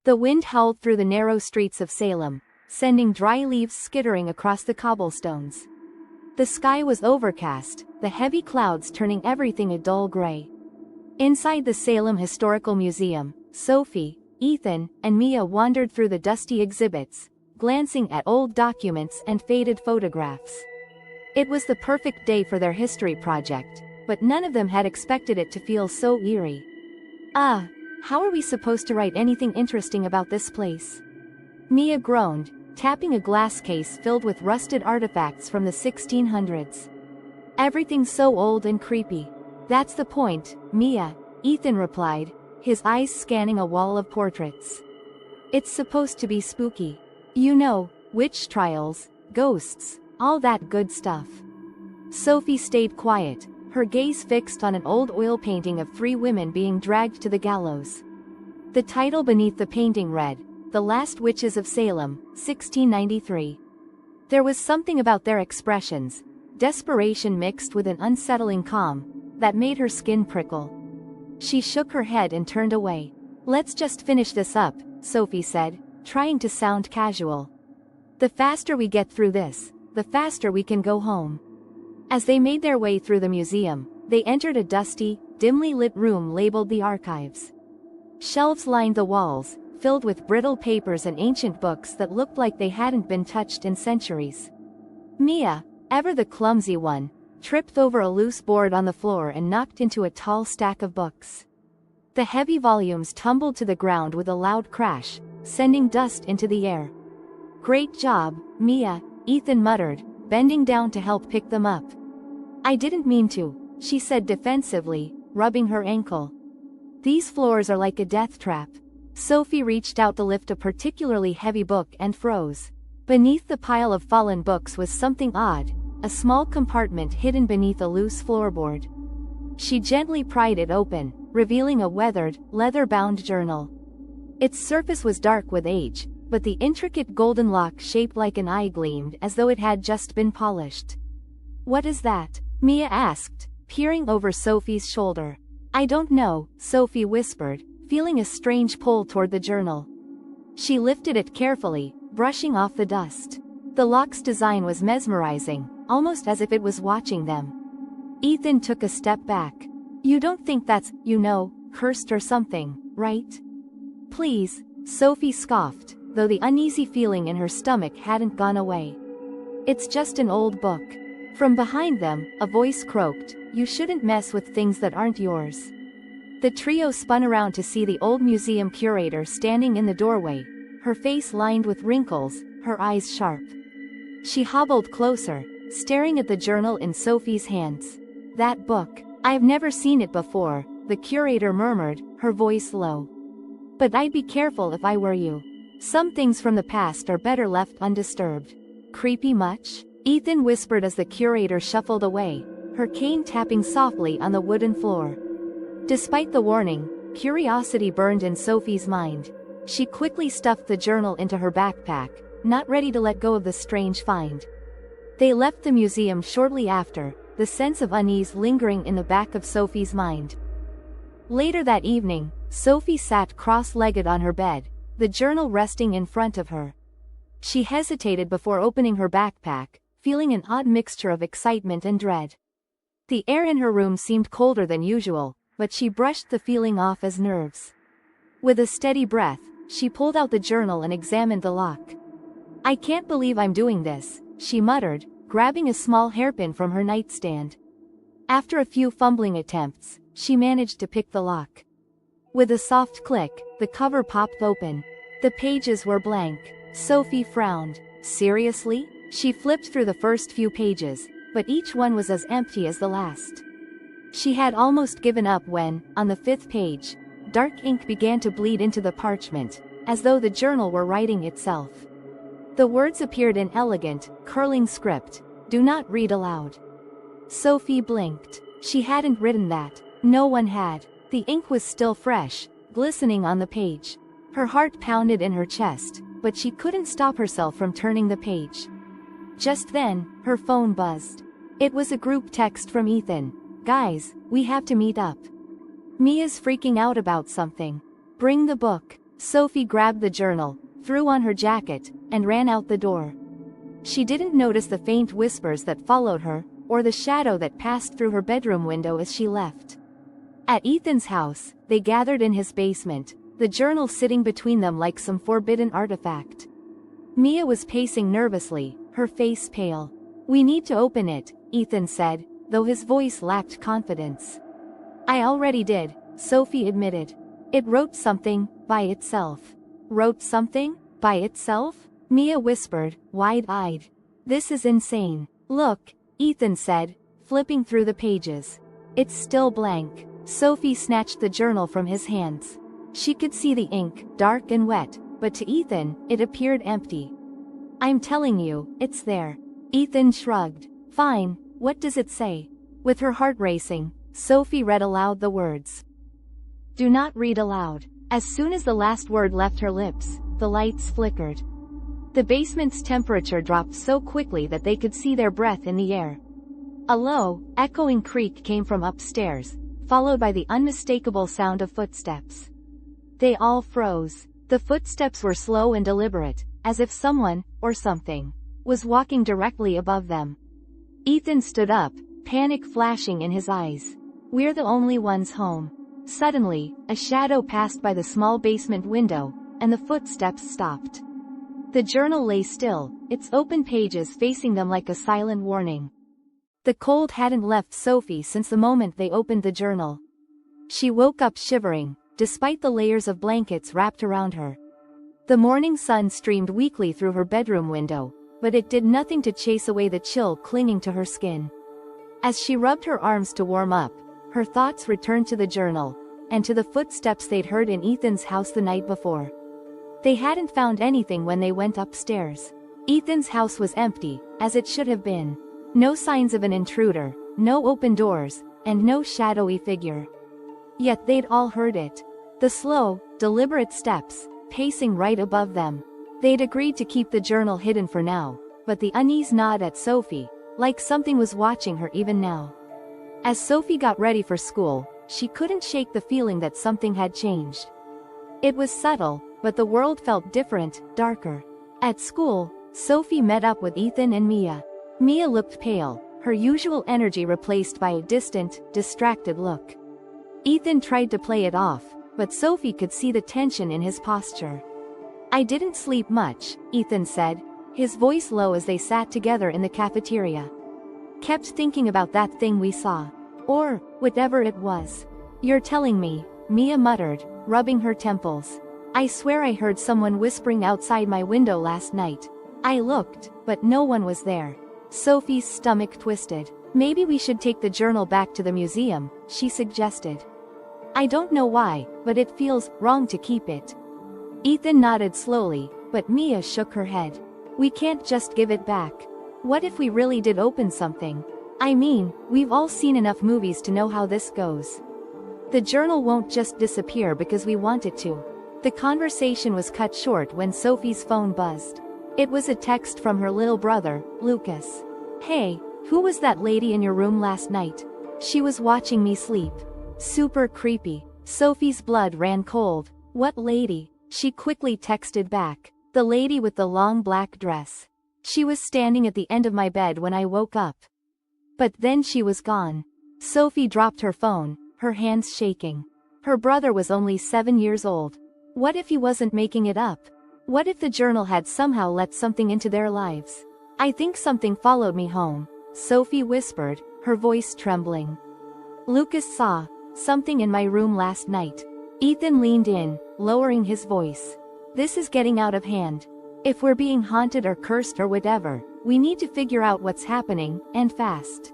The wind howled through the narrow streets of Salem, sending dry leaves skittering across the cobblestones. The sky was overcast, the heavy clouds turning everything a dull gray. Inside the Salem Historical Museum, Sophie, Ethan, and Mia wandered through the dusty exhibits, glancing at old documents and faded photographs. It was the perfect day for their history project, but none of them had expected it to feel so eerie. How are we supposed to write anything interesting about this place? Mia groaned, tapping a glass case filled with rusted artifacts from the 1600s. Everything's so old and creepy. That's the point, Mia, Ethan replied, his eyes scanning a wall of portraits. It's supposed to be spooky. You know, witch trials, ghosts, all that good stuff. Sophie stayed quiet, her gaze fixed on an old oil painting of 3 women being dragged to the gallows. The title beneath the painting read, "The Last Witches of Salem, 1693. There was something about their expressions, desperation mixed with an unsettling calm, that made her skin prickle. She shook her head and turned away. Let's just finish this up, Sophie said, trying to sound casual. The faster we get through this, the faster we can go home. As they made their way through the museum, they entered a dusty, dimly lit room labeled the archives. Shelves lined the walls, filled with brittle papers and ancient books that looked like they hadn't been touched in centuries. Mia, ever the clumsy one, tripped over a loose board on the floor and knocked into a tall stack of books. The heavy volumes tumbled to the ground with a loud crash, sending dust into the air. Great job, Mia, Ethan muttered, bending down to help pick them up. I didn't mean to, she said defensively, rubbing her ankle. These floors are like a death trap. Sophie reached out to lift a particularly heavy book and froze. Beneath the pile of fallen books was something odd, a small compartment hidden beneath a loose floorboard. She gently pried it open, revealing a weathered, leather-bound journal. Its surface was dark with age, but the intricate golden lock shaped like an eye gleamed as though it had just been polished. What is that? Mia asked, peering over Sophie's shoulder. I don't know, Sophie whispered, feeling a strange pull toward the journal. She lifted it carefully, brushing off the dust. The lock's design was mesmerizing, almost as if it was watching them. Ethan took a step back. You don't think that's, cursed or something, right? Please, Sophie scoffed, though the uneasy feeling in her stomach hadn't gone away. It's just an old book. From behind them, a voice croaked, you shouldn't mess with things that aren't yours. The trio spun around to see the old museum curator standing in the doorway, her face lined with wrinkles, her eyes sharp. She hobbled closer, staring at the journal in Sophie's hands. That book. I've never seen it before, the curator murmured, her voice low. But I'd be careful if I were you. Some things from the past are better left undisturbed. Creepy much? Ethan whispered as the curator shuffled away, her cane tapping softly on the wooden floor. Despite the warning, curiosity burned in Sophie's mind. She quickly stuffed the journal into her backpack, not ready to let go of the strange find. They left the museum shortly after, the sense of unease lingering in the back of Sophie's mind. Later that evening, Sophie sat cross-legged on her bed, the journal resting in front of her. She hesitated before opening her backpack, feeling an odd mixture of excitement and dread. The air in her room seemed colder than usual, but she brushed the feeling off as nerves. With a steady breath, she pulled out the journal and examined the lock. I can't believe I'm doing this, she muttered, grabbing a small hairpin from her nightstand. After a few fumbling attempts, she managed to pick the lock. With a soft click, the cover popped open. The pages were blank. Sophie frowned. Seriously? She flipped through the first few pages, but each one was as empty as the last. She had almost given up when, on the 5th page, dark ink began to bleed into the parchment, as though the journal were writing itself. The words appeared in elegant, curling script, "Do not read aloud." Sophie blinked. She hadn't written that. No one had. The ink was still fresh, glistening on the page. Her heart pounded in her chest, but she couldn't stop herself from turning the page. Just then, her phone buzzed. It was a group text from Ethan. Guys, we have to meet up. Mia's freaking out about something. Bring the book. Sophie grabbed the journal, threw on her jacket, and ran out the door. She didn't notice the faint whispers that followed her, or the shadow that passed through her bedroom window as she left. At Ethan's house, they gathered in his basement, the journal sitting between them like some forbidden artifact. Mia was pacing nervously, her face pale. "We need to open it," Ethan said, though his voice lacked confidence. "I already did," Sophie admitted. "It wrote something, by itself." "Wrote something? By itself?" Mia whispered, wide-eyed. "This is insane." "Look," Ethan said, flipping through the pages. "It's still blank." Sophie snatched the journal from his hands. She could see the ink, dark and wet, but to Ethan, it appeared empty. "I'm telling you, it's there." Ethan shrugged. "Fine, what does it say?" With her heart racing, Sophie read aloud the words. "Do not read aloud." As soon as the last word left her lips, the lights flickered. The basement's temperature dropped so quickly that they could see their breath in the air. A low, echoing creak came from upstairs, followed by the unmistakable sound of footsteps. They all froze. The footsteps were slow and deliberate, as if someone, or something, was walking directly above them. Ethan stood up, panic flashing in his eyes. "We're the only ones home." Suddenly, a shadow passed by the small basement window, and the footsteps stopped. The journal lay still, its open pages facing them like a silent warning. The cold hadn't left Sophie since the moment they opened the journal. She woke up shivering, despite the layers of blankets wrapped around her. The morning sun streamed weakly through her bedroom window, but it did nothing to chase away the chill clinging to her skin. As she rubbed her arms to warm up, her thoughts returned to the journal, and to the footsteps they'd heard in Ethan's house the night before. They hadn't found anything when they went upstairs. Ethan's house was empty, as it should have been. No signs of an intruder, no open doors, and no shadowy figure. Yet they'd all heard it. The slow, deliberate steps, pacing right above them. They'd agreed to keep the journal hidden for now, but the uneasy nod at Sophie, like something was watching her even now. As Sophie got ready for school, she couldn't shake the feeling that something had changed. It was subtle, but the world felt different, darker. At school, Sophie met up with Ethan and Mia. Mia looked pale, her usual energy replaced by a distant, distracted look. Ethan tried to play it off, but Sophie could see the tension in his posture. "I didn't sleep much," Ethan said, his voice low as they sat together in the cafeteria. "Kept thinking about that thing we saw. Or, whatever it was." "You're telling me," Mia muttered, rubbing her temples. "I swear I heard someone whispering outside my window last night. I looked, but no one was there." Sophie's stomach twisted. "Maybe we should take the journal back to the museum," she suggested. "I don't know why, but it feels wrong to keep it." Ethan nodded slowly, but Mia shook her head. "We can't just give it back. What if we really did open something? I mean, we've all seen enough movies to know how this goes. The journal won't just disappear because we want it to." The conversation was cut short when Sophie's phone buzzed. It was a text from her little brother, Lucas. "Hey, who was that lady in your room last night? She was watching me sleep. Super creepy." Sophie's blood ran cold. "What lady?" She quickly texted back. "The lady with the long black dress. She was standing at the end of my bed when I woke up. But then she was gone." Sophie dropped her phone, her hands shaking. Her brother was only 7 years old. What if he wasn't making it up? What if the journal had somehow let something into their lives? "I think something followed me home," Sophie whispered, her voice trembling. "Lucas saw something in my room last night." Ethan leaned in, lowering his voice. "This is getting out of hand. If we're being haunted or cursed or whatever, we need to figure out what's happening, and fast."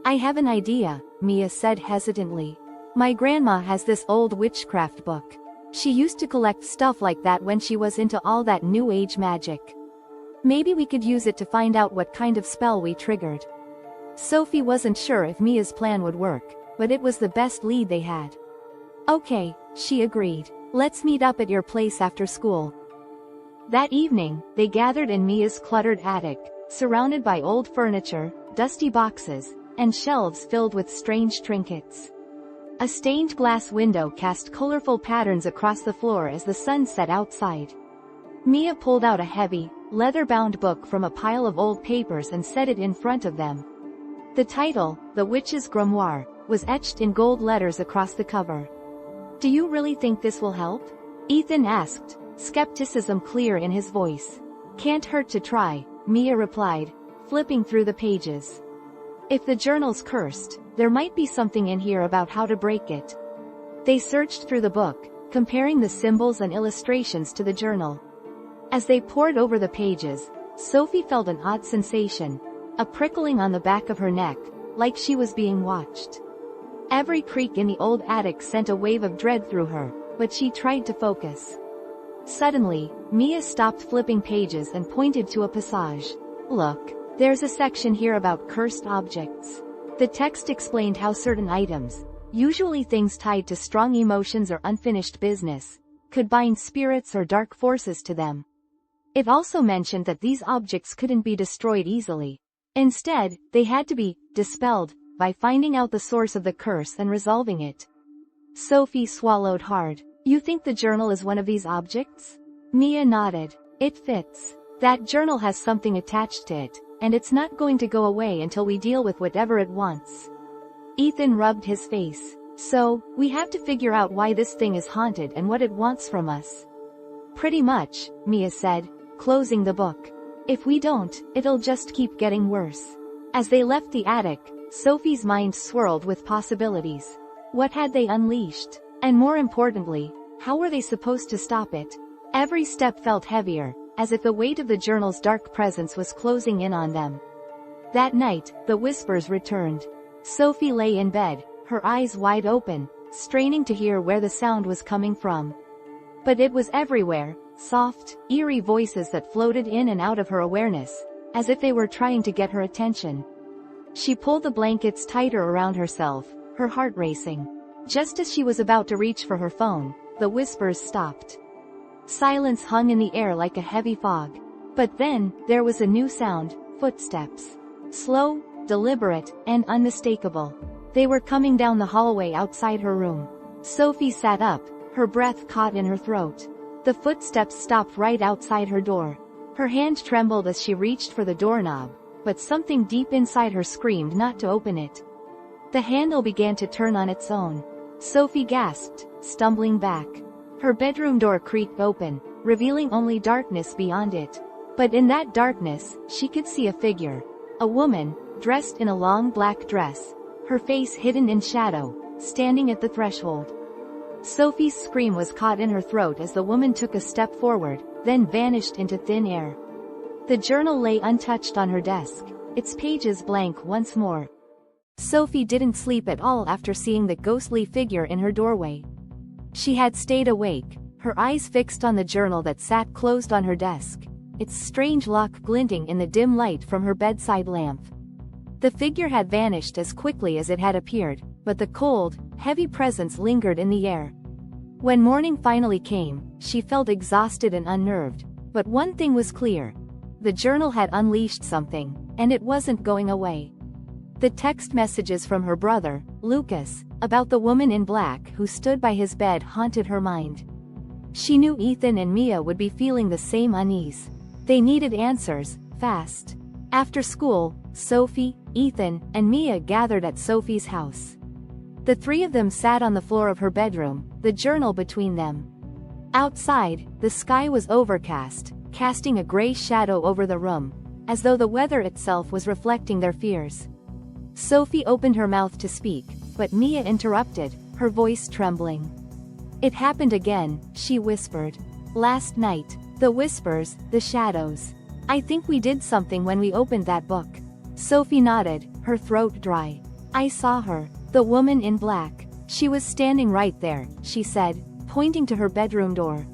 "I have an idea," Mia said hesitantly. "My grandma has this old witchcraft book. She used to collect stuff like that when she was into all that new age magic. Maybe we could use it to find out what kind of spell we triggered." Sophie wasn't sure if Mia's plan would work, but it was the best lead they had. "Okay," she agreed. "Let's meet up at your place after school." That evening, they gathered in Mia's cluttered attic, surrounded by old furniture, dusty boxes, and shelves filled with strange trinkets. A stained glass window cast colorful patterns across the floor as the sun set outside. Mia pulled out a heavy, leather-bound book from a pile of old papers and set it in front of them. The title, The Witch's Grimoire, was etched in gold letters across the cover. "Do you really think this will help?" Ethan asked, skepticism clear in his voice. "Can't hurt to try," Mia replied, flipping through the pages. "If the journal's cursed, there might be something in here about how to break it." They searched through the book, comparing the symbols and illustrations to the journal. As they pored over the pages, Sophie felt an odd sensation, a prickling on the back of her neck, like she was being watched. Every creak in the old attic sent a wave of dread through her, but she tried to focus. Suddenly, Mia stopped flipping pages and pointed to a passage. "Look, there's a section here about cursed objects." The text explained how certain items, usually things tied to strong emotions or unfinished business, could bind spirits or dark forces to them. It also mentioned that these objects couldn't be destroyed easily. Instead, they had to be dispelled by finding out the source of the curse and resolving it. Sophie swallowed hard. "You think the journal is one of these objects?" Mia nodded. "It fits. That journal has something attached to it, and it's not going to go away until we deal with whatever it wants." Ethan rubbed his face. "So, we have to figure out why this thing is haunted and what it wants from us." "Pretty much," Mia said, closing the book. "If we don't, it'll just keep getting worse." As they left the attic, Sophie's mind swirled with possibilities. What had they unleashed? And more importantly, how were they supposed to stop it? Every step felt heavier, as if the weight of the journal's dark presence was closing in on them. That night, the whispers returned. Sophie lay in bed, her eyes wide open, straining to hear where the sound was coming from. But it was everywhere, soft, eerie voices that floated in and out of her awareness, as if they were trying to get her attention. She pulled the blankets tighter around herself, her heart racing. Just as she was about to reach for her phone, the whispers stopped. Silence hung in the air like a heavy fog. But then, there was a new sound, footsteps. Slow, deliberate, and unmistakable. They were coming down the hallway outside her room. Sophie sat up, her breath caught in her throat. The footsteps stopped right outside her door. Her hand trembled as she reached for the doorknob, but something deep inside her screamed not to open it. The handle began to turn on its own. Sophie gasped, stumbling back. Her bedroom door creaked open, revealing only darkness beyond it. But in that darkness, she could see a figure. A woman, dressed in a long black dress, her face hidden in shadow, standing at the threshold. Sophie's scream was caught in her throat as the woman took a step forward, then vanished into thin air. The journal lay untouched on her desk, its pages blank once more. Sophie didn't sleep at all after seeing the ghostly figure in her doorway. She had stayed awake, her eyes fixed on the journal that sat closed on her desk, its strange lock glinting in the dim light from her bedside lamp. The figure had vanished as quickly as it had appeared, but the cold, heavy presence lingered in the air. When morning finally came, she felt exhausted and unnerved, but one thing was clear. The journal had unleashed something, and it wasn't going away. The text messages from her brother, Lucas, about the woman in black who stood by his bed haunted her mind. She knew Ethan and Mia would be feeling the same unease. They needed answers, fast. After school, Sophie, Ethan, and Mia gathered at Sophie's house. The three of them sat on the floor of her bedroom, the journal between them. Outside, the sky was overcast, casting a gray shadow over the room, as though the weather itself was reflecting their fears. Sophie opened her mouth to speak, but Mia interrupted, her voice trembling. "It happened again," she whispered. "Last night. The whispers, the shadows. I think we did something when we opened that book." Sophie nodded, her throat dry. "I saw her. The woman in black. She was standing right there," she said, pointing to her bedroom door.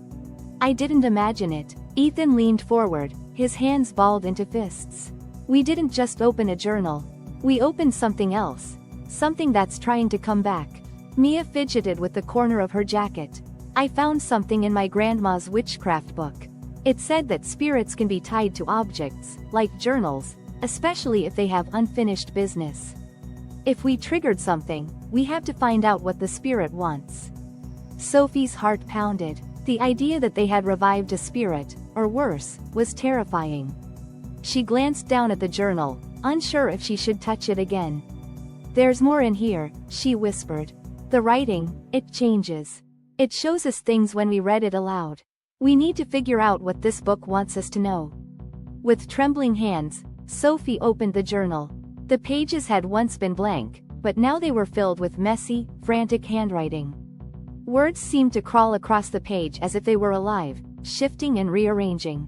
"I didn't imagine it." Ethan leaned forward, his hands balled into fists. "We didn't just open a journal. We opened something else. Something that's trying to come back." Mia fidgeted with the corner of her jacket. "I found something in my grandma's witchcraft book. It said that spirits can be tied to objects, like journals, especially if they have unfinished business. If we triggered something, We have to find out what the spirit wants. Sophie's heart pounded. The idea that they had revived a spirit, or worse, was terrifying. She glanced down at the journal, unsure if she should touch it again. "There's more in here," she whispered. "The writing, it changes. It shows us things when we read it aloud. We need to figure out what this book wants us to know." With trembling hands, Sophie opened the journal. The pages had once been blank, but now they were filled with messy, frantic handwriting. Words seemed to crawl across the page as if they were alive, shifting and rearranging.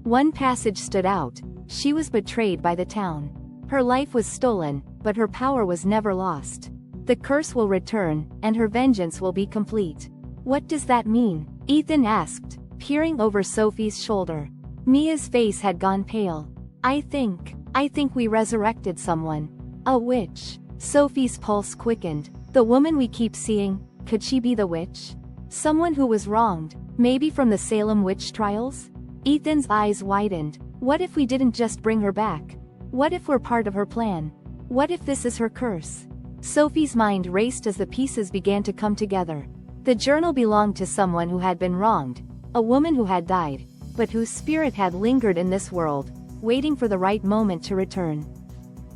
One passage stood out: she was betrayed by the town. Her life was stolen, but her power was never lost. The curse will return, and her vengeance will be complete. "What does that mean?" Ethan asked, peering over Sophie's shoulder. Mia's face had gone pale. I think we resurrected someone. A witch." Sophie's pulse quickened. The woman we keep seeing, could she be the witch? Someone who was wronged, maybe from the Salem witch trials? Ethan's eyes widened. What if we didn't just bring her back? What if we're part of her plan? What if this is her curse? Sophie's mind raced as the pieces began to come together. The journal belonged to someone who had been wronged, a woman who had died, but whose spirit had lingered in this world, waiting for the right moment to return.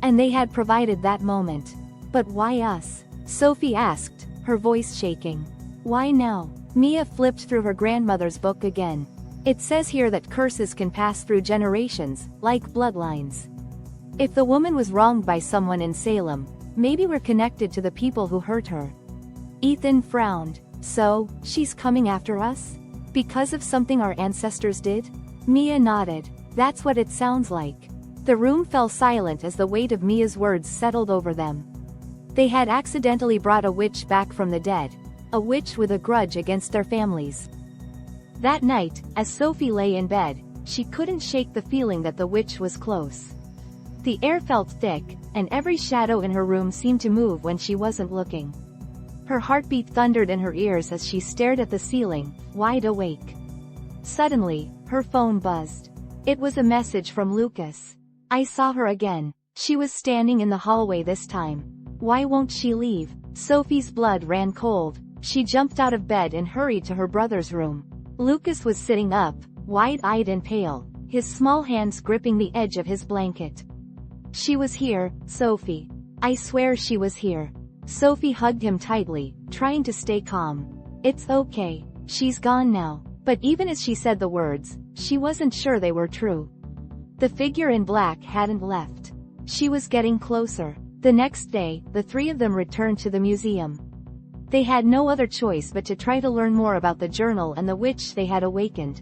And they had provided that moment. But why us? Sophie asked, her voice shaking. Why now? Mia flipped through her grandmother's book again. It says here that curses can pass through generations, like bloodlines. If the woman was wronged by someone in Salem, maybe we're connected to the people who hurt her. Ethan frowned. So, she's coming after us? Because of something our ancestors did? Mia nodded. That's what it sounds like. The room fell silent as the weight of Mia's words settled over them. They had accidentally brought a witch back from the dead, a witch with a grudge against their families. That night, as Sophie lay in bed, she couldn't shake the feeling that the witch was close. The air felt thick, and every shadow in her room seemed to move when she wasn't looking. Her heartbeat thundered in her ears as she stared at the ceiling, wide awake. Suddenly, her phone buzzed. It was a message from Lucas. I saw her again. She was standing in the hallway this time. Why won't she leave? Sophie's blood ran cold. She jumped out of bed and hurried to her brother's room. Lucas was sitting up, wide-eyed and pale, his small hands gripping the edge of his blanket. She was here, Sophie. I swear she was here. Sophie hugged him tightly, trying to stay calm. It's okay. She's gone now. But even as she said the words, she wasn't sure they were true. The figure in black hadn't left. She was getting closer. The next day, the three of them returned to the museum. They had no other choice but to try to learn more about the journal and the witch they had awakened.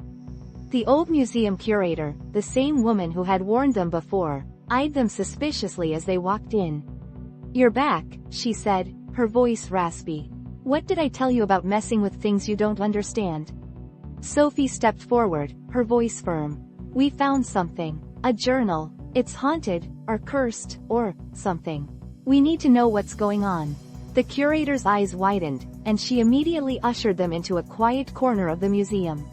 The old museum curator, the same woman who had warned them before, eyed them suspiciously as they walked in. You're back, she said, her voice raspy. What did I tell you about messing with things you don't understand? Sophie stepped forward, her voice firm. We found something. A journal. It's haunted, or cursed, or something. We need to know what's going on. The curator's eyes widened, and she immediately ushered them into a quiet corner of the museum.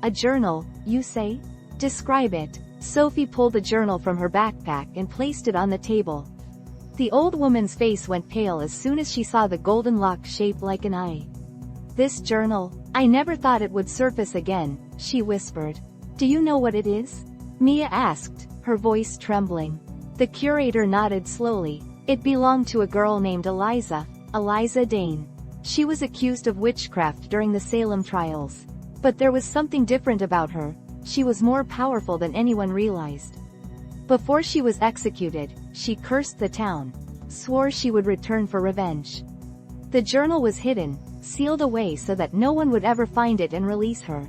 A journal, you say? Describe it. Sophie pulled the journal from her backpack and placed it on the table. The old woman's face went pale as soon as she saw the golden lock shaped like an eye. This journal? I never thought it would surface again, she whispered. Do you know what it is? Mia asked, her voice trembling. The curator nodded slowly. It belonged to a girl named Eliza Dane. She was accused of witchcraft during the Salem trials. But there was something different about her. She was more powerful than anyone realized. Before she was executed, she cursed the town, swore she would return for revenge. The journal was hidden, sealed away so that no one would ever find it and release her.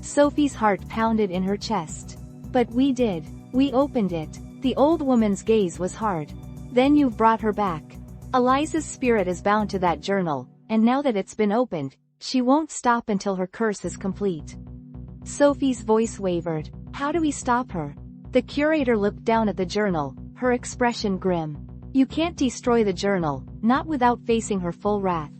Sophie's heart pounded in her chest. But we did. We opened it. The old woman's gaze was hard. Then you've brought her back. Eliza's spirit is bound to that journal, and now that it's been opened, she won't stop until her curse is complete. Sophie's voice wavered. How do we stop her? The curator looked down at the journal, her expression grim. You can't destroy the journal, not without facing her full wrath.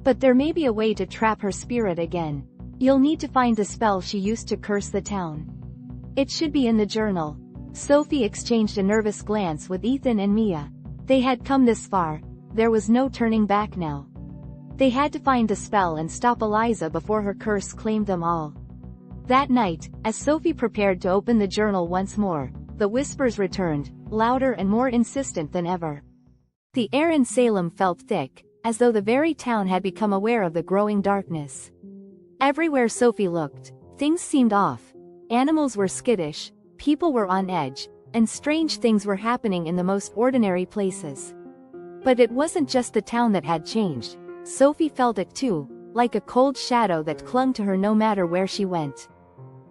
But there may be a way to trap her spirit again. You'll need to find the spell she used to curse the town. It should be in the journal. Sophie exchanged a nervous glance with Ethan and Mia. They had come this far, there was no turning back now. They had to find the spell and stop Eliza before her curse claimed them all. That night, as Sophie prepared to open the journal once more, the whispers returned, louder and more insistent than ever. The air in Salem felt thick, as though the very town had become aware of the growing darkness. Everywhere Sophie looked, things seemed off. Animals were skittish, people were on edge, and strange things were happening in the most ordinary places. But it wasn't just the town that had changed. Sophie felt it too, like a cold shadow that clung to her no matter where she went.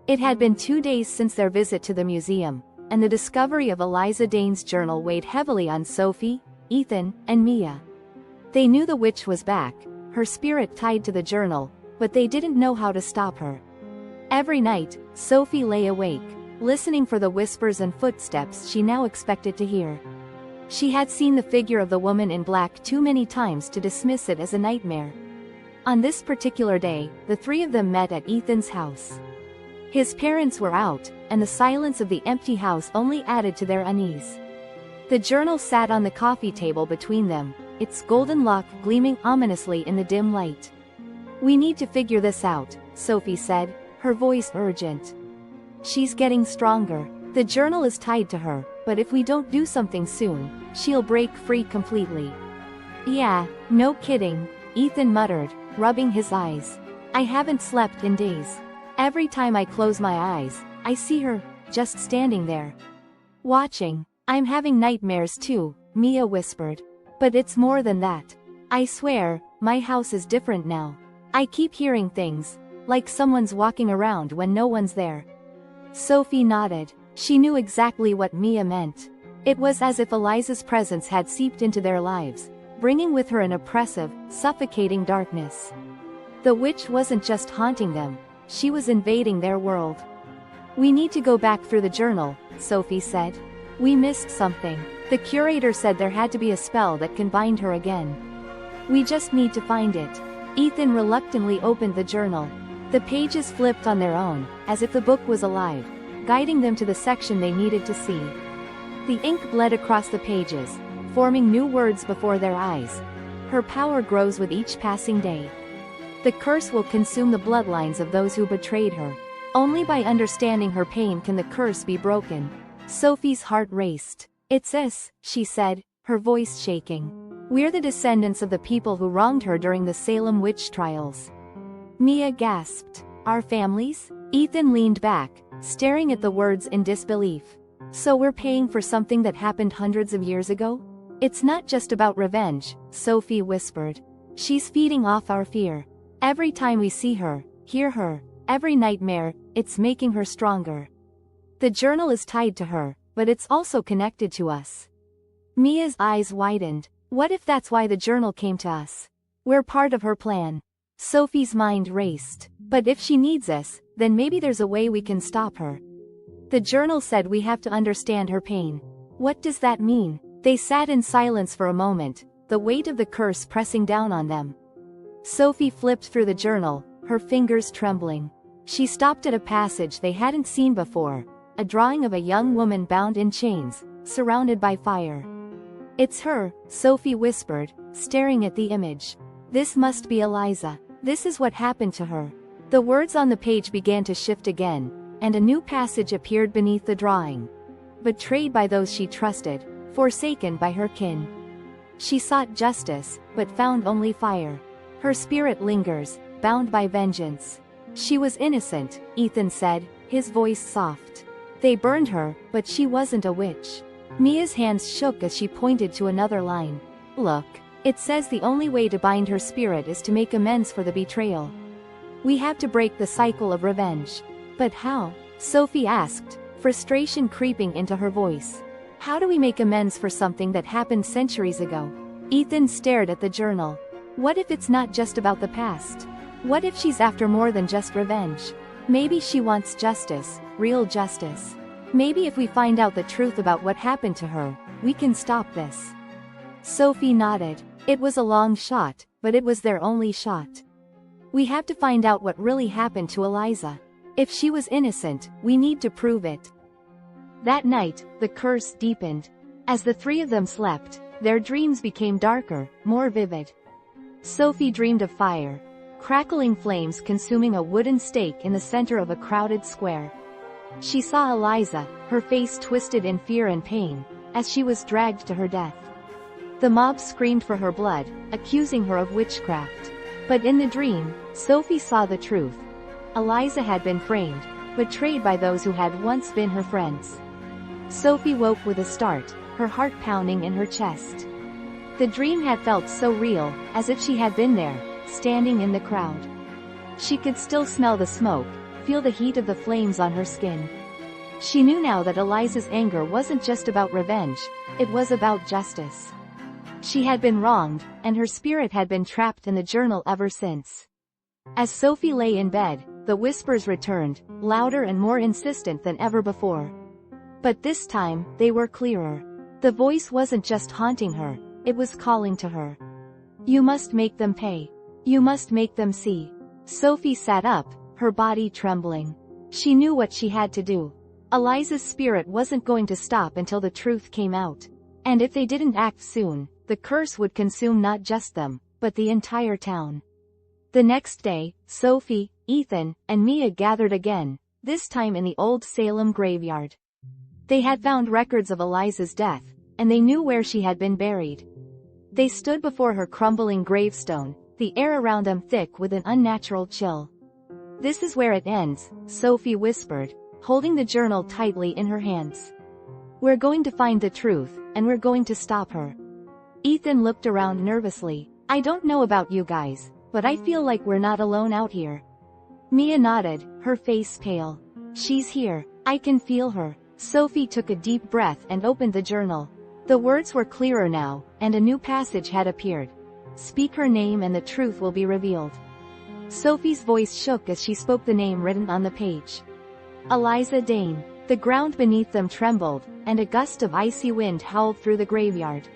It had been 2 days since their visit to the museum, and the discovery of Eliza Dane's journal weighed heavily on Sophie, Ethan, and Mia. They knew the witch was back, her spirit tied to the journal, but they didn't know how to stop her. Every night, Sophie lay awake, listening for the whispers and footsteps she now expected to hear. She had seen the figure of the woman in black too many times to dismiss it as a nightmare. On this particular day, the three of them met at Ethan's house. His parents were out, and the silence of the empty house only added to their unease. The journal sat on the coffee table between them, its golden lock gleaming ominously in the dim light. "We need to figure this out," Sophie said, her voice urgent. "She's getting stronger. The journal is tied to her, but if we don't do something soon, she'll break free completely." "Yeah, no kidding," Ethan muttered, rubbing his eyes. "I haven't slept in days. Every time I close my eyes, I see her, just standing there. Watching. I'm having nightmares too," Mia whispered. "But it's more than that. I swear, my house is different now. I keep hearing things, like someone's walking around when no one's there." Sophie nodded. She knew exactly what Mia meant. It was as if Eliza's presence had seeped into their lives, bringing with her an oppressive, suffocating darkness. The witch wasn't just haunting them, she was invading their world. "We need to go back through the journal," Sophie said. "We missed something. The curator said there had to be a spell that can bind her again. We just need to find it." Ethan reluctantly opened the journal. The pages flipped on their own, as if the book was alive, guiding them to the section they needed to see. The ink bled across the pages, forming new words before their eyes. "Her power grows with each passing day. The curse will consume the bloodlines of those who betrayed her. Only by understanding her pain can the curse be broken." Sophie's heart raced. "It's us," she said, her voice shaking. "We're the descendants of the people who wronged her during the Salem witch trials." Mia gasped. "Our families?" Ethan leaned back, staring at the words in disbelief. "So we're paying for something that happened hundreds of years ago?" "It's not just about revenge," Sophie whispered. "She's feeding off our fear. Every time we see her, hear her, every nightmare, it's making her stronger. The journal is tied to her, but it's also connected to us." Mia's eyes widened. "What if that's why the journal came to us? We're part of her plan." Sophie's mind raced. "But if she needs us, then maybe there's a way we can stop her." "The journal said we have to understand her pain." "What does that mean?" They sat in silence for a moment, the weight of the curse pressing down on them. Sophie flipped through the journal, her fingers trembling. She stopped at a passage they hadn't seen before, a drawing of a young woman bound in chains, surrounded by fire. "It's her," Sophie whispered, staring at the image. "This must be Eliza. This is what happened to her." The words on the page began to shift again, and a new passage appeared beneath the drawing. "Betrayed by those she trusted, forsaken by her kin. She sought justice, but found only fire. Her spirit lingers, bound by vengeance." "She was innocent," Ethan said, his voice soft. "They burned her, but she wasn't a witch." Mia's hands shook as she pointed to another line. "Look. It says the only way to bind her spirit is to make amends for the betrayal. We have to break the cycle of revenge." "But how?" Sophie asked, frustration creeping into her voice. "How do we make amends for something that happened centuries ago?" Ethan stared at the journal. "What if it's not just about the past? What if she's after more than just revenge? Maybe she wants justice, real justice. Maybe if we find out the truth about what happened to her, we can stop this." Sophie nodded. It was a long shot, but it was their only shot. "We have to find out what really happened to Eliza. If she was innocent, we need to prove it." That night, the curse deepened. As the three of them slept, Their dreams became darker, more vivid. Sophie dreamed of fire. Crackling flames consuming a wooden stake in the center of a crowded square. She saw Eliza, her face twisted in fear and pain, as she was dragged to her death. The mob screamed for her blood, accusing her of witchcraft. But in the dream, Sophie saw the truth. Eliza had been framed, betrayed by those who had once been her friends. Sophie woke with a start, her heart pounding in her chest. The dream had felt so real, as if she had been there, standing in the crowd. She could still smell the smoke, feel the heat of the flames on her skin. She knew now that Eliza's anger wasn't just about revenge, it was about justice. She had been wronged, and her spirit had been trapped in the journal ever since. As Sophie lay in bed, the whispers returned, louder and more insistent than ever before. But this time, they were clearer. The voice wasn't just haunting her, it was calling to her. You must make them pay. You must make them see. Sophie sat up, her body trembling. She knew what she had to do. Eliza's spirit wasn't going to stop until the truth came out. And if they didn't act soon, the curse would consume not just them, but the entire town. The next day, Sophie, Ethan, and Mia gathered again, this time in the old Salem graveyard. They had found records of Eliza's death, and they knew where she had been buried. They stood before her crumbling gravestone, the air around them thick with an unnatural chill. This is where it ends, Sophie whispered, holding the journal tightly in her hands. We're going to find the truth, and we're going to stop her. Ethan looked around nervously. I don't know about you guys, but I feel like we're not alone out here. Mia nodded, her face pale. She's here. I can feel her. Sophie took a deep breath and opened the journal. The words were clearer now, and a new passage had appeared. Speak her name and the truth will be revealed. Sophie's voice shook as she spoke the name written on the page. Eliza Dane. The ground beneath them trembled, and a gust of icy wind howled through the graveyard.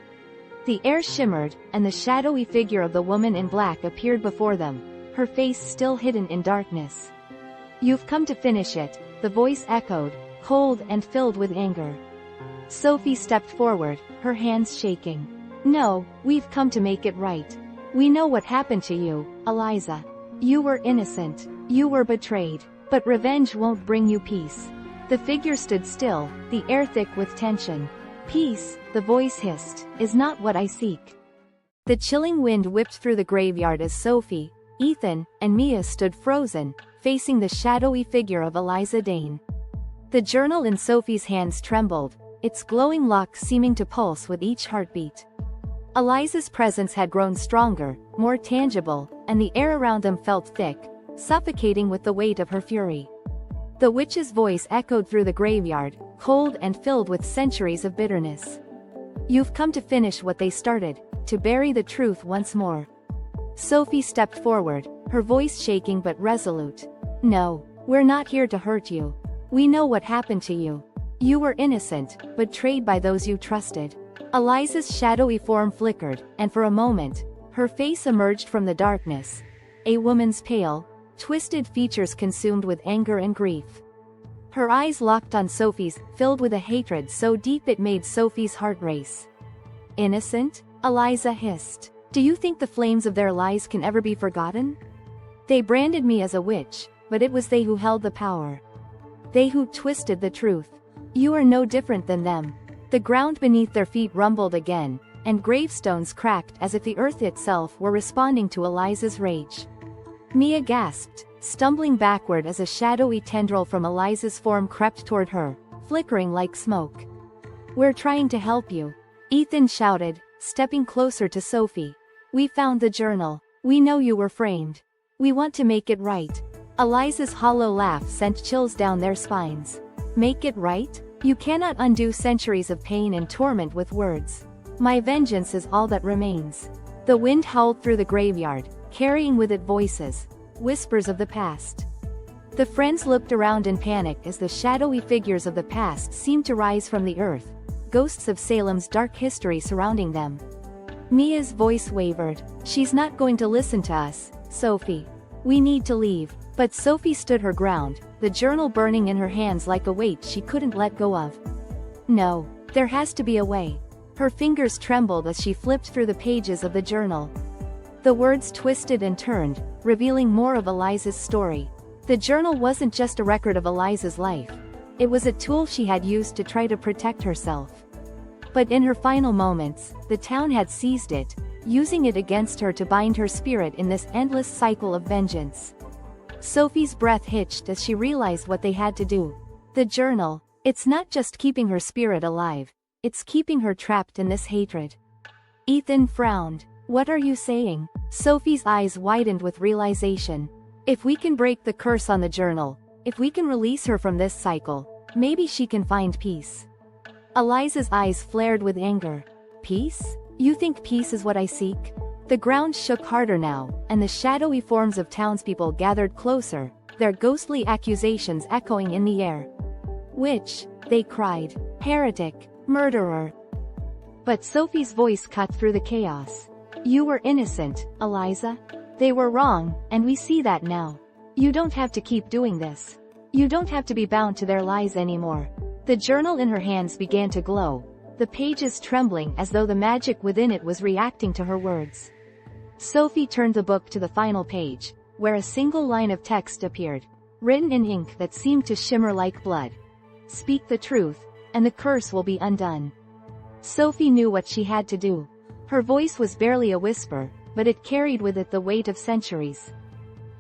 The air shimmered, and the shadowy figure of the woman in black appeared before them, her face still hidden in darkness. You've come to finish it, the voice echoed, cold and filled with anger. Sophie stepped forward, her hands shaking. No, we've come to make it right. We know what happened to you, Eliza. You were innocent. You were betrayed. But revenge won't bring you peace. The figure stood still, the air thick with tension. Peace, the voice hissed, is not what I seek. The chilling wind whipped through the graveyard as Sophie, Ethan, and Mia stood frozen, facing the shadowy figure of Eliza Dane. The journal in Sophie's hands trembled, its glowing lock seeming to pulse with each heartbeat. Eliza's presence had grown stronger, more tangible, and the air around them felt thick, suffocating with the weight of her fury. The witch's voice echoed through the graveyard, cold and filled with centuries of bitterness. You've come to finish what they started, to bury the truth once more. Sophie stepped forward, her voice shaking but resolute. No, we're not here to hurt you. We know what happened to you. You were innocent, betrayed by those you trusted. Eliza's shadowy form flickered, and for a moment, her face emerged from the darkness. A woman's pale, twisted features consumed with anger and grief. Her eyes locked on Sophie's, filled with a hatred so deep it made Sophie's heart race. Innocent? Eliza hissed. Do you think the flames of their lies can ever be forgotten? They branded me as a witch, but it was they who held the power. They who twisted the truth. You are no different than them. The ground beneath their feet rumbled again, and gravestones cracked as if the earth itself were responding to Eliza's rage. Mia gasped, stumbling backward as a shadowy tendril from Eliza's form crept toward her, flickering like smoke. We're trying to help you. Ethan shouted, stepping closer to Sophie. We found the journal. We know you were framed. We want to make it right. Eliza's hollow laugh sent chills down their spines. Make it right? You cannot undo centuries of pain and torment with words. My vengeance is all that remains. The wind howled through the graveyard, carrying with it voices, whispers of the past. The friends looked around in panic as the shadowy figures of the past seemed to rise from the earth, ghosts of Salem's dark history surrounding them. Mia's voice wavered. She's not going to listen to us, Sophie. We need to leave. But Sophie stood her ground, the journal burning in her hands like a weight she couldn't let go of. No, there has to be a way. Her fingers trembled as she flipped through the pages of the journal. The words twisted and turned, revealing more of Eliza's story. The journal wasn't just a record of Eliza's life. It was a tool she had used to try to protect herself. But in her final moments, the town had seized it, using it against her to bind her spirit in this endless cycle of vengeance. Sophie's breath hitched as she realized what they had to do. The journal, it's not just keeping her spirit alive, it's keeping her trapped in this hatred. Ethan frowned. What are you saying? Sophie's eyes widened with realization. If we can break the curse on the journal, if we can release her from this cycle, maybe she can find peace. Eliza's eyes flared with anger. Peace? You think peace is what I seek? The ground shook harder now, and the shadowy forms of townspeople gathered closer, their ghostly accusations echoing in the air. Witch, they cried. Heretic, murderer. But Sophie's voice cut through the chaos. You were innocent, Eliza. They were wrong, and we see that now. You don't have to keep doing this. You don't have to be bound to their lies anymore. The journal in her hands began to glow, the pages trembling as though the magic within it was reacting to her words. Sophie turned the book to the final page, where a single line of text appeared, written in ink that seemed to shimmer like blood. Speak the truth, and the curse will be undone. Sophie knew what she had to do. Her voice was barely a whisper, but it carried with it the weight of centuries.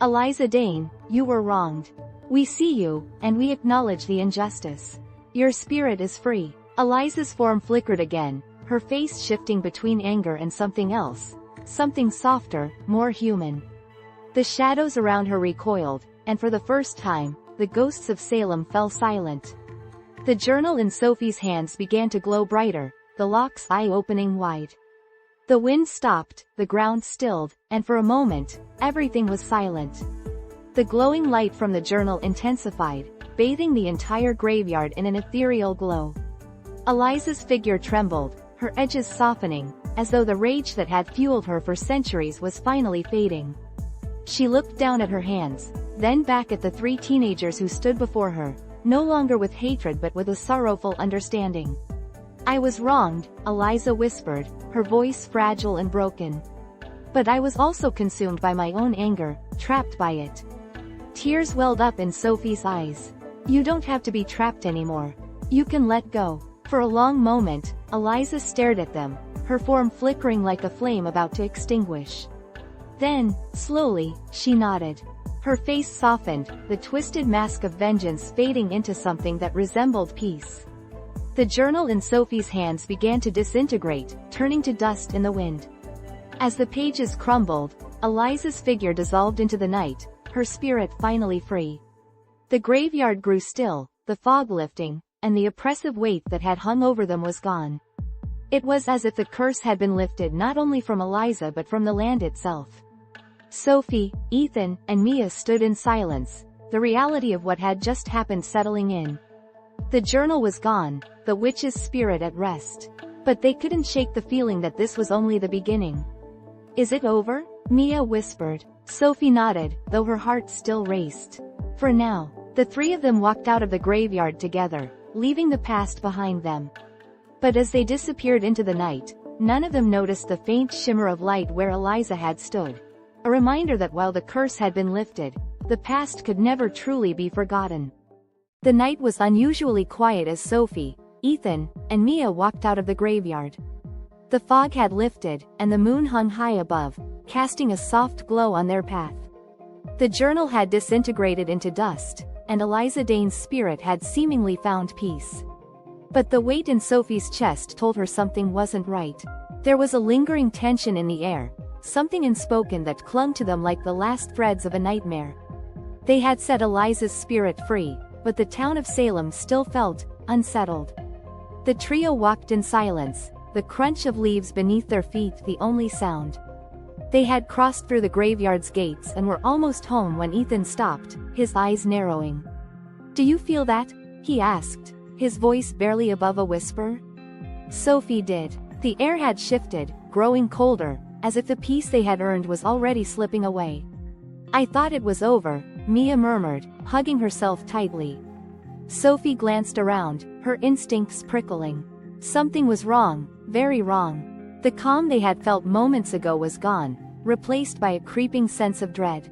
Eliza Dane, you were wronged. We see you, and we acknowledge the injustice. Your spirit is free. Eliza's form flickered again, her face shifting between anger and something else. Something softer, more human. The shadows around her recoiled, and for the first time, the ghosts of Salem fell silent. The journal in Sophie's hands began to glow brighter, the lock's eye opening wide. The wind stopped, the ground stilled, and for a moment, everything was silent. The glowing light from the journal intensified, bathing the entire graveyard in an ethereal glow. Eliza's figure trembled, her edges softening, as though the rage that had fueled her for centuries was finally fading. She looked down at her hands, then back at the three teenagers who stood before her, no longer with hatred but with a sorrowful understanding. I was wronged, Eliza whispered, her voice fragile and broken. But I was also consumed by my own anger, trapped by it. Tears welled up in Sophie's eyes. You don't have to be trapped anymore. You can let go. For a long moment, Eliza stared at them, her form flickering like a flame about to extinguish. Then, slowly, she nodded. Her face softened, the twisted mask of vengeance fading into something that resembled peace. The journal in Sophie's hands began to disintegrate, turning to dust in the wind. As the pages crumbled, Eliza's figure dissolved into the night, her spirit finally free. The graveyard grew still, the fog lifting, and the oppressive weight that had hung over them was gone. It was as if the curse had been lifted not only from Eliza but from the land itself. Sophie, Ethan, and Mia stood in silence, the reality of what had just happened settling in. The journal was gone, the witch's spirit at rest. But they couldn't shake the feeling that this was only the beginning. Is it over? Mia whispered. Sophie nodded, though her heart still raced. For now. The three of them walked out of the graveyard together, leaving the past behind them. But as they disappeared into the night, none of them noticed the faint shimmer of light where Eliza had stood. A reminder that while the curse had been lifted, the past could never truly be forgotten. The night was unusually quiet as Sophie, Ethan, and Mia walked out of the graveyard. The fog had lifted, and the moon hung high above, casting a soft glow on their path. The journal had disintegrated into dust, and Eliza Dane's spirit had seemingly found peace. But the weight in Sophie's chest told her something wasn't right. There was a lingering tension in the air, something unspoken that clung to them like the last threads of a nightmare. They had set Eliza's spirit free, but the town of Salem still felt unsettled. The trio walked in silence, the crunch of leaves beneath their feet the only sound. They had crossed through the graveyard's gates and were almost home when Ethan stopped, his eyes narrowing. Do you feel that? He asked, his voice barely above a whisper. Sophie did. The air had shifted, growing colder, as if the peace they had earned was already slipping away. I thought it was over, Mia murmured, hugging herself tightly. Sophie glanced around, her instincts prickling. Something was wrong, very wrong. The calm they had felt moments ago was gone, replaced by a creeping sense of dread.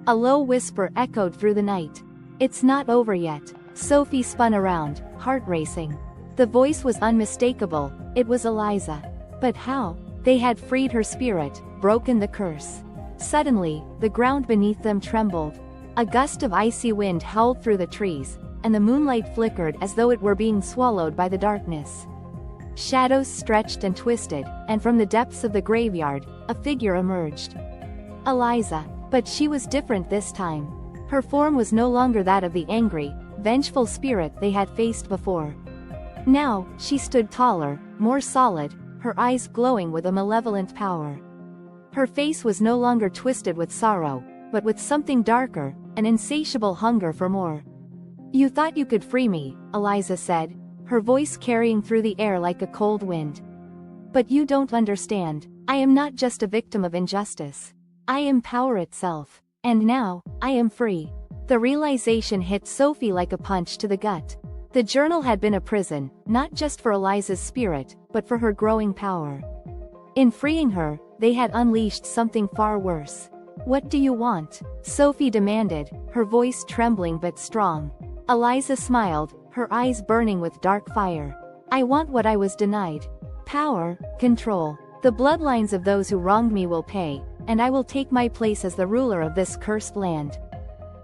A low whisper echoed through the night. "It's not over yet." Sophie spun around, heart racing. The voice was unmistakable, it was Eliza. But how? They had freed her spirit, broken the curse. Suddenly, the ground beneath them trembled. A gust of icy wind howled through the trees, and the moonlight flickered as though it were being swallowed by the darkness. Shadows stretched and twisted, and from the depths of the graveyard, a figure emerged. Eliza. But she was different this time. Her form was no longer that of the angry, vengeful spirit they had faced before. Now, she stood taller, more solid, her eyes glowing with a malevolent power. Her face was no longer twisted with sorrow, but with something darker, an insatiable hunger for more. "You thought you could free me," Eliza said, her voice carrying through the air like a cold wind. "But you don't understand. I am not just a victim of injustice. I am power itself. And now, I am free." The realization hit Sophie like a punch to the gut. The journal had been a prison, not just for Eliza's spirit, but for her growing power. In freeing her, they had unleashed something far worse. "What do you want?" Sophie demanded, her voice trembling but strong. Eliza smiled, her eyes burning with dark fire. "I want what I was denied. Power, control. The bloodlines of those who wronged me will pay, and I will take my place as the ruler of this cursed land."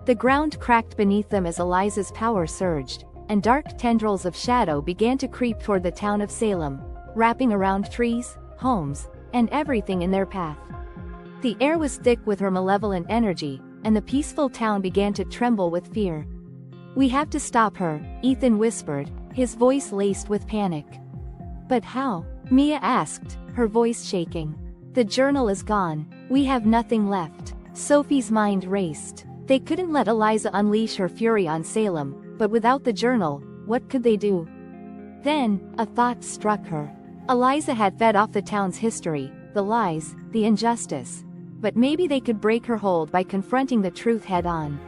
The ground cracked beneath them as Eliza's power surged, and dark tendrils of shadow began to creep toward the town of Salem, wrapping around trees, homes, and everything in their path. The air was thick with her malevolent energy, and the peaceful town began to tremble with fear. "We have to stop her," Ethan whispered, his voice laced with panic. "But how?" Mia asked, her voice shaking. "The journal is gone. We have nothing left." Sophie's mind raced. They couldn't let Eliza unleash her fury on Salem, but without the journal, what could they do? Then, a thought struck her. Eliza had fed off the town's history, the lies, the injustice. But maybe they could break her hold by confronting the truth head-on.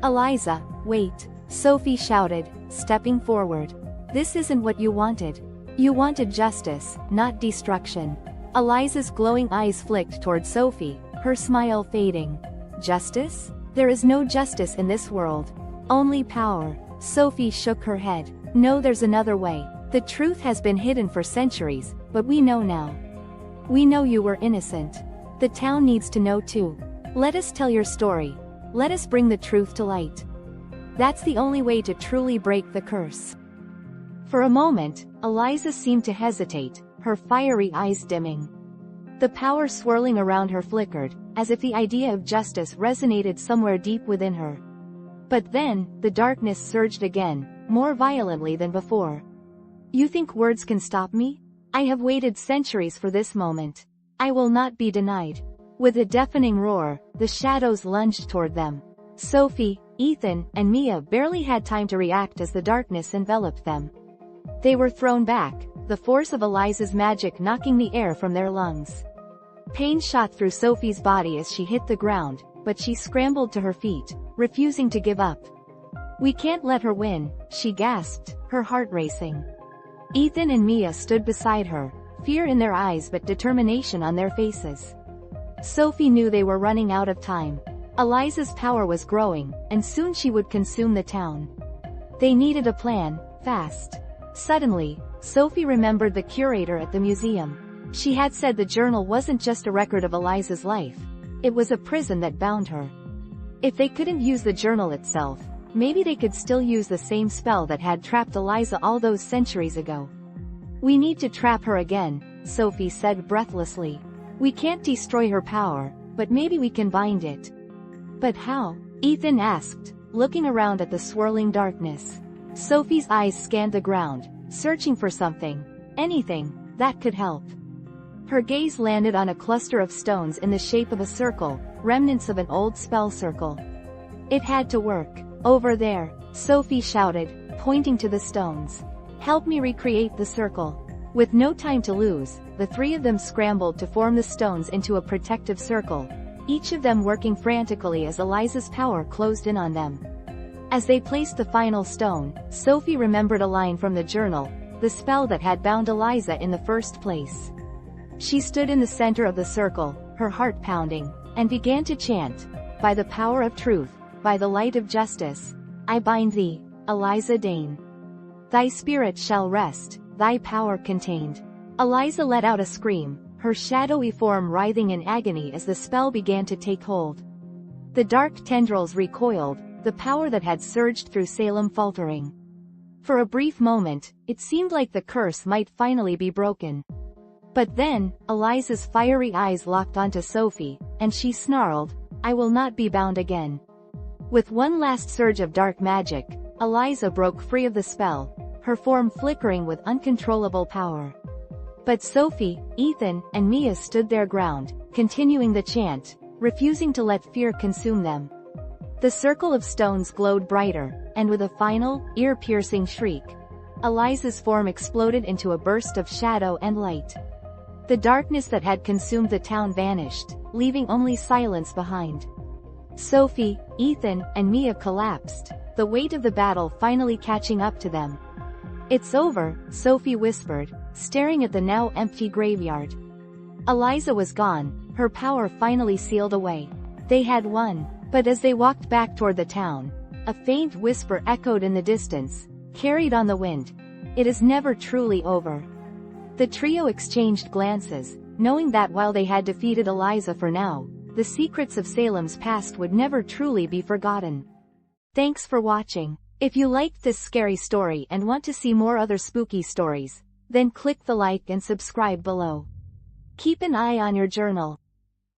"Eliza, wait," Sophie shouted, stepping forward. "This isn't what you wanted. You wanted justice, not destruction." Eliza's glowing eyes flicked toward Sophie, her smile fading. "Justice? There is no justice in this world. Only power." Sophie shook her head. "No, there's another way. The truth has been hidden for centuries, but we know now. We know you were innocent. The town needs to know too. Let us tell your story. Let us bring the truth to light. That's the only way to truly break the curse." For a moment, Eliza seemed to hesitate, her fiery eyes dimming. The power swirling around her flickered, as if the idea of justice resonated somewhere deep within her. But then, the darkness surged again, more violently than before. "You think words can stop me? I have waited centuries for this moment. I will not be denied." With a deafening roar, the shadows lunged toward them. Sophie, Ethan, and Mia barely had time to react as the darkness enveloped them. They were thrown back, the force of Eliza's magic knocking the air from their lungs. Pain shot through Sophie's body as she hit the ground, but she scrambled to her feet, refusing to give up. "We can't let her win," she gasped, her heart racing. Ethan and Mia stood beside her, fear in their eyes but determination on their faces. Sophie knew they were running out of time. Eliza's power was growing, and soon she would consume the town. They needed a plan, fast. Suddenly, Sophie remembered the curator at the museum. She had said the journal wasn't just a record of Eliza's life. It was a prison that bound her. If they couldn't use the journal itself, maybe they could still use the same spell that had trapped Eliza all those centuries ago. "We need to trap her again," Sophie said breathlessly. "We can't destroy her power, but maybe we can bind it." "But how?" Ethan asked, looking around at the swirling darkness. Sophie's eyes scanned the ground, searching for something, anything, that could help. Her gaze landed on a cluster of stones in the shape of a circle, remnants of an old spell circle. "It had to work. Over there," Sophie shouted, pointing to the stones. "Help me recreate the circle." With no time to lose, the three of them scrambled to form the stones into a protective circle, each of them working frantically as Eliza's power closed in on them. As they placed the final stone, Sophie remembered a line from the journal, the spell that had bound Eliza in the first place. She stood in the center of the circle, her heart pounding, and began to chant, "By the power of truth, by the light of justice, I bind thee, Eliza Dane. Thy spirit shall rest, thy power contained." Eliza let out a scream, her shadowy form writhing in agony as the spell began to take hold. The dark tendrils recoiled, the power that had surged through Salem faltering. For a brief moment, it seemed like the curse might finally be broken. But then, Eliza's fiery eyes locked onto Sophie, and she snarled, "I will not be bound again." With one last surge of dark magic, Eliza broke free of the spell, her form flickering with uncontrollable power. But Sophie, Ethan, and Mia stood their ground, continuing the chant, refusing to let fear consume them. The circle of stones glowed brighter, and with a final, ear-piercing shriek, Eliza's form exploded into a burst of shadow and light. The darkness that had consumed the town vanished, leaving only silence behind. Sophie, Ethan, and Mia collapsed, the weight of the battle finally catching up to them. "It's over," Sophie whispered, staring at the now empty graveyard. Eliza was gone, her power finally sealed away. They had won. But as they walked back toward the town, a faint whisper echoed in the distance, carried on the wind. "It is never truly over." The trio exchanged glances, knowing that while they had defeated Eliza for now, the secrets of Salem's past would never truly be forgotten. Thanks for watching. If you liked this scary story and want to see more other spooky stories, then click the like and subscribe below. Keep an eye on your journal.